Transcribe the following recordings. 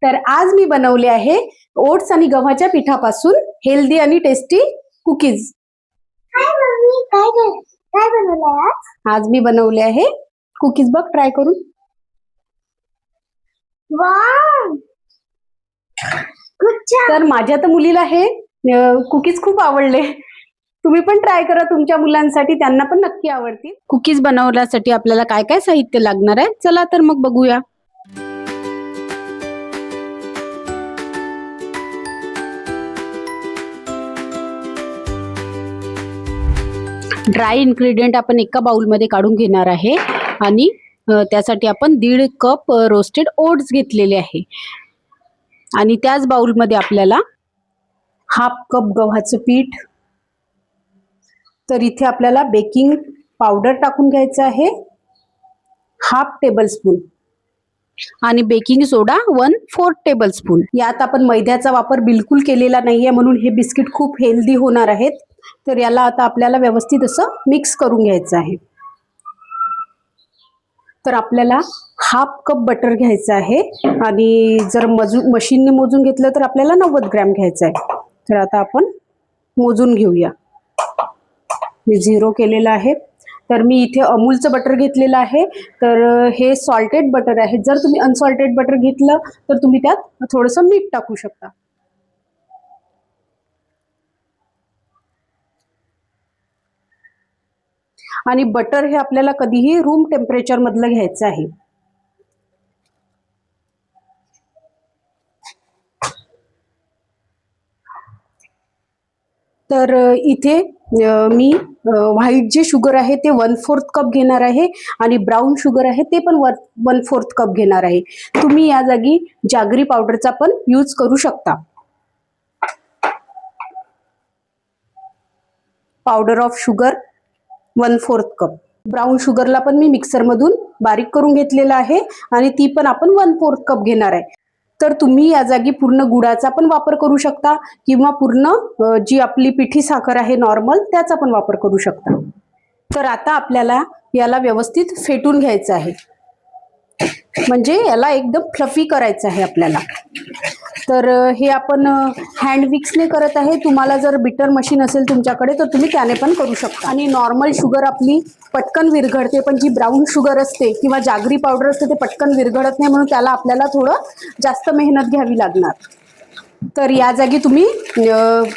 तर आज मी बनवले आहे ओट्स आणि गव्हाच्या पिठापासून हेल्दी आणि टेस्टी कुकीज। हाय मम्मी, काय बनवलंय आज? आज मी बनवले आहे कुकीज, बघ ट्राय करून। वाव, खूप छान। तर माझ्या तर मुलीला हे कुकीज खूप आवडले। तुम्ही पण ट्राय करा तुमच्या मुलांसाठी, त्यांना पण नक्की आवडतील। कुकीज बनवण्यासाठी आपल्याला काय काय साहित्य लागणार आहे, चला तर मग बघूया। ड्राय इन्ग्रेडियंट आपण एका बाउल मध्ये काढून घेणार आहे आणि त्यासाठी आपण 1.5 कप रोस्टेड ओट्स घेतलेले आहे आणि त्याच बाउल मध्ये आपल्याला 1/2 कप गव्हाचं पीठ, तर इथे आपल्याला बेकिंग पावडर टाकून घ्यायचं आहे 1/2 टेबलस्पून आणि बेकिंग सोडा 1/4 टेबलस्पून। यात आपण मैद्याचा वापर बिलकुल केलेला नाहीये, म्हणून हे बिस्किट खूप हेल्दी होणार आहेत। तर याला आता आपल्याला व्यवस्थित असं मिक्स करून घ्यायचं आहे। तर आपल्याला 1/2 कप बटर घ्यायचं आहे आणि जर मशीनने मोजून घेतलं तर आपल्याला 90 ग्रॅम घ्यायचं आहे। तर आता आपण मोजून घेऊया। मी 0 केलेलं आहे। तर मी इथे अमूलचं बटर घेतलेलं आहे। तर हे सॉल्टेड बटर आहे। जर तुम्ही अनसॉल्टेड बटर घेतलं तर तुम्ही त्यात थोडंसं मीठ टाकू शकता। आणि बटर हे आपल्याला कधीही रूम टेम्परेचर मधलं घ्यायचं आहे। तर इथे मी व्हाईट जे शुगर आहे ते 1/4 कप घेणार आहे आणि ब्राऊन शुगर आहे ते पण 1/4 कप घेणार आहे। तुम्ही या जागी जागरी पावडरचा पण यूज करू शकता। पावडर ऑफ शुगर 1/4 कप। ब्राऊन शुगरला पण मी मिक्सर मधून बारीक करून घेतलेला आहे आणि ती पण आपण 1/4 कप घेणार आहे। तर तुम्ही या जागी पूर्ण गुळाचा पण वापर करू शकता किंवा पूर्ण जी आपली पिठी साखर आहे नॉर्मल त्याचा पण वापर करू शकता। तर आता आपल्याला याला व्यवस्थित फेटून घ्यायचं आहे, म्हणजे याला एकदम फ्लफी करायचं आहे आपल्याला। तर हे आपण हँड विक्सने करत आहे। तुम्हाला जर बिटर मशीन असेल तुमच्याकडे तर तुम्ही त्याने पण करू शकता। आणि नॉर्मल शुगर आपली पटकन विरघळते, पण जी ब्राऊन शुगर असते किंवा जागरी पावडर असते ते पटकन विरघळत नाही, म्हणून त्याला आपल्याला थोडं जास्त मेहनत घ्यावी लागणार। तर या जागी तुम्ही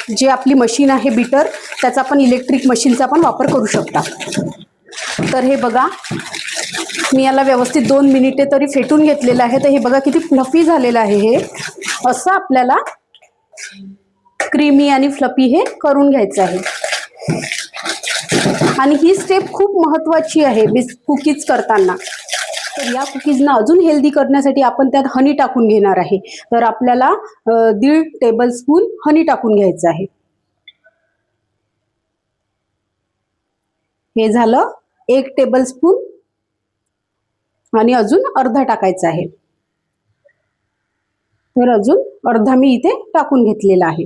जे आपली मशीन आहे बिटर, त्याचा पण इलेक्ट्रिक मशीनचा पण वापर करू शकता। तर हे बघा, मी याला व्यवस्थित 2 मिनिटे तरी फेटून घेतलेलं आहे। तर हे बघा किती फ्लफी झालेलं आहे। हे असं आपल्याला क्रीमी आणि फ्लफी हे करून घ्यायचं आहे। आणि ही स्टेप खूप महत्वाची आहे कुकीज करताना। तर या कुकीजना अजून हेल्दी करण्यासाठी आपण त्यात हनी टाकून घेणार आहे। तर आपल्याला 1.5 टेबलस्पून हनी टाकून घ्यायचं आहे। हे झालं 1 टेबलस्पून आणि अजून अर्धा टाकायचा आहे। तर अजून अर्धा मी इथे टाकून घेतलेला आहे।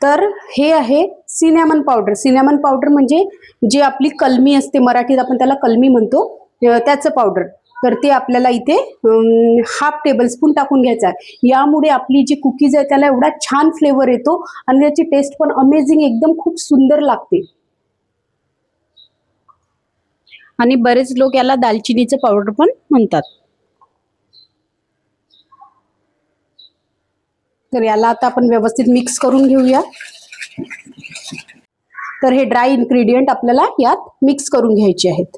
तर हे आहे सिनॅमन पावडर। सिनॅमन पावडर म्हणजे जे आपली कलमी असते, मराठीत आपण त्याला कलमी म्हणतो, त्याचं पावडर। तर ते आपल्याला इथे 1/2 टेबलस्पून टाकून घ्यायचं आहे। यामुळे आपली जी कुकीज आहे त्याला एवढा छान फ्लेवर येतो आणि त्याची टेस्ट पण अमेझिंग, एकदम खूप सुंदर लागते। आणि बरेच लोक याला दालचिनीचं पावडर पण म्हणतात। तर याला आता आपण व्यवस्थित मिक्स करून घेऊया। तर हे ड्राय इन्ग्रेडियंट आपल्याला यात मिक्स करून घ्यायचे आहेत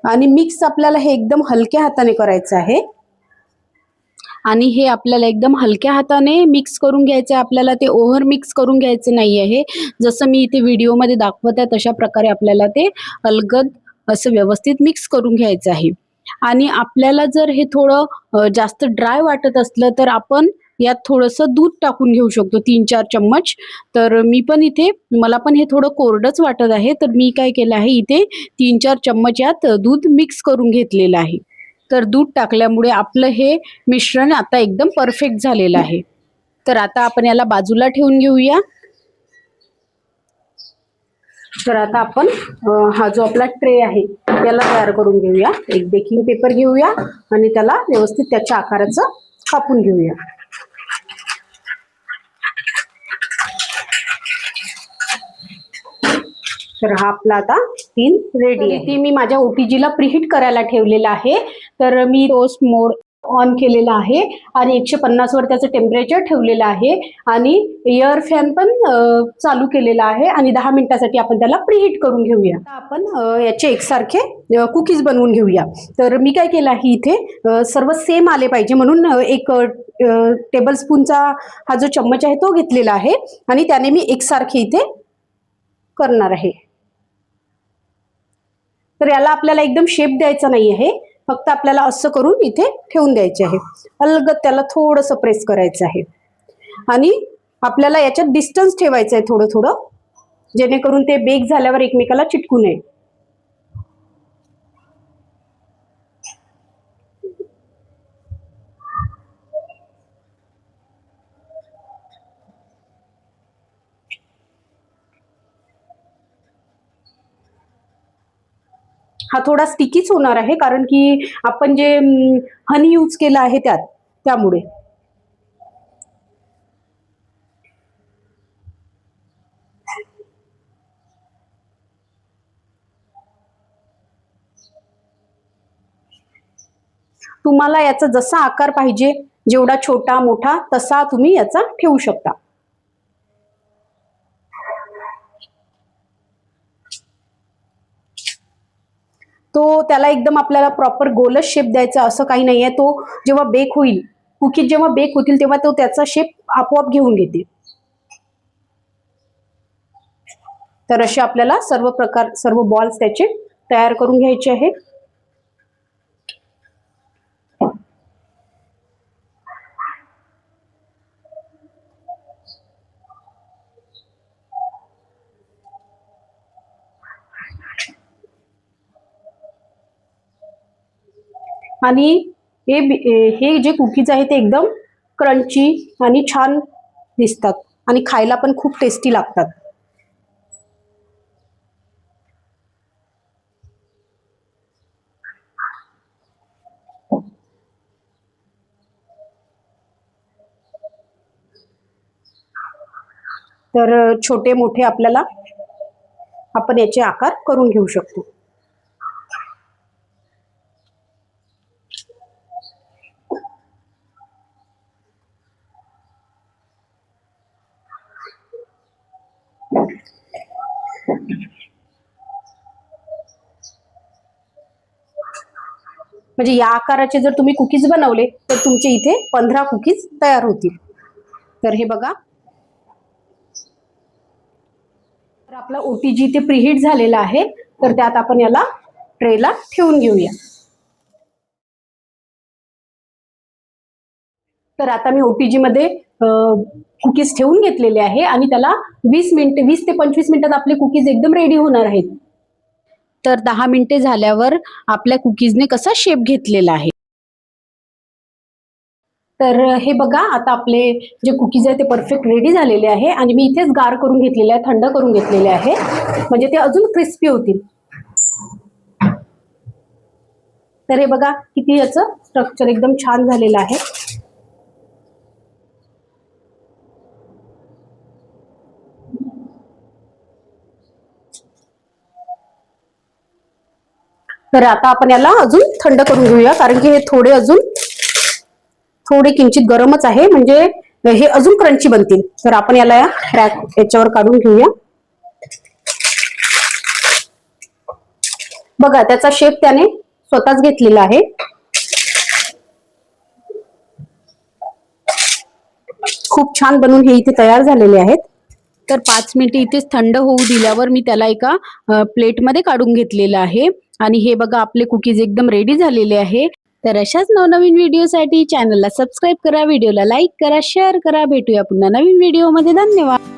आणि मिक्स आपल्याला हे एकदम हलक्या हाताने करायचं आहे। आणि हे आपल्याला एकदम हलक्या हाताने मिक्स करून घ्यायचं आहे। आपल्याला ते ओव्हर मिक्स करून घ्यायचं नाही आहे। जसं मी इथे व्हिडिओमध्ये दाखवत आहे तशा प्रकारे आपल्याला ते अलगद असं व्यवस्थित मिक्स करून घ्यायचं आहे। आणि आपल्याला जर हे थोडं जास्त ड्राय वाटत असलं तर आपण यात थोडंसं दूध टाकून घेऊ शकतो, 3-4 चम्मच। तर मी पण इथे, मला पण हे थोडं कोरडच वाटत आहे, तर मी काय केलं आहे, इथे 3-4 चम्मच यात दूध मिक्स करून घेतलेलं आहे। तर दूध टाकल्यामुळे आपलं हे मिश्रण आता एकदम परफेक्ट झालेलं आहे। तर आता आपण याला बाजूला ठेवून घेऊया। तर आता आपण हा जो आपला ट्रे आहे याला तयार करून घेऊया. एक बेकिंग पेपर घेऊया आणि त्याला व्यवस्थित त्याच्या आकाराचं कापून घेऊया. तर हा आपला आता स्पिन रेडी आहे. ती मी माझ्या OTGला प्रीहीट करायला ठेवलेला आहे. तर मी रोस्ट मोड ऑन केलेला आहे आणि 150 वर त्याचं टेम्परेचर ठेवलेलं आहे आणि एअर फॅन पण चालू केलेला आहे आणि 10 मिनिटासाठी आपण त्याला प्रीहीट करून घेऊया. आता आपण याचे एकसारखे कुकीज बनवून घेऊया. तर मी काय केलं आहे इथे सर्व सेम आले पाहिजे म्हणून एक टेबल स्पूनचा हा जो चम्मच आहे तो घेतलेला आहे आणि त्याने मी एकसारखे इथे करणार आहे. तर याला आपल्याला एकदम शेप द्यायचा नाही आहे, फक्त आपल्याला असं करून इथे ठेवून द्यायचे आहे. अलगद त्याला थोडंसं प्रेस करायचं आहे आणि आपल्याला याच्यात डिस्टन्स ठेवायचं आहे थोडं थोडं, जेणेकरून ते बेक झाल्यावर एकमेकाला चिटकू नये. हा थोडा स्टिकीच होणार आहे कारण की आपण जे हनी यूज केलं आहे त्यामुळे. तुम्हाला याचा जसा आकार पाहिजे, जेवढा छोटा मोठा तसा तुम्ही याचा ठेवू शकता. तो त्याला एकदम आपल्याला प्रॉपर गोलच शेप द्यायचा असं काही नाहीये. तो जेव्हा बेक होईल, कुकीज जेव्हा बेक होतील तेव्हा तो त्याचा शेप आपोआप घेऊन घेते. तर असे आपल्याला सर्व बॉल्स त्याचे तयार करून घ्यायचे आहे. आणि हे जे कुकीज आहे ते एकदम क्रंची आणि छान दिसतात आणि खायला पण खूप टेस्टी लागतात. तर छोटे मोठे आपण याचे आकार करून घेऊ शकतो. म्हणजे या आकाराचे जर तुम्ही कुकीज बनवले तर तुमचे इथे 15 कुकीज तयार होतील. तर हे बघा, तर आपला OTG इथे प्रीहीट झालेला आहे. तर त्यात आपण याला ट्रेला ठेवून घेऊया. तर आता मी OTG मध्ये कुकीज ठेवून घेतलेले आहे आणि त्याला 20 ते 25 मिनिटात आपले कुकीज एकदम रेडी होणार आहेत. तर 10 मिनिटे झाल्यावर आपल्या कुकीजने कसा शेप घेतलेला आहे. तर हे बघा, आता आपले जे कुकीज आहे ते परफेक्ट रेडी झालेले आहे आणि मी इथेच गार करून घेतलेले आहे, थंड करून घेतलेले आहे, म्हणजे ते अजून क्रिस्पी होतील. तर हे बघा किती याचं स्ट्रक्चर एकदम छान झालेलं आहे. तर आता आपण याला अजून थंड करून घेऊया कारण की हे थोडे किंचित गरमच आहे, म्हणजे हे अजून क्रंची बनतील. तर आपण याला याच्यावर काढून घेऊया. बघा त्याचा शेप त्याने स्वतःच घेतलेला आहे. खूप छान बनवून हे इथे तयार झालेले आहेत. तर 5 मिनिटे इथेच थंड होऊ दिल्यावर मी त्याला एका प्लेटमध्ये काढून घेतलेलं आहे आणि हे बघा आपले कुकीज एकदम रेडी झालेले आहे. तर अशाच नवनवीन व्हिडिओसाठी चॅनलला सबस्क्राईब करा, व्हिडिओला लाईक करा, शेअर करा. भेटूया पुन्हा नवीन व्हिडिओमध्ये. धन्यवाद.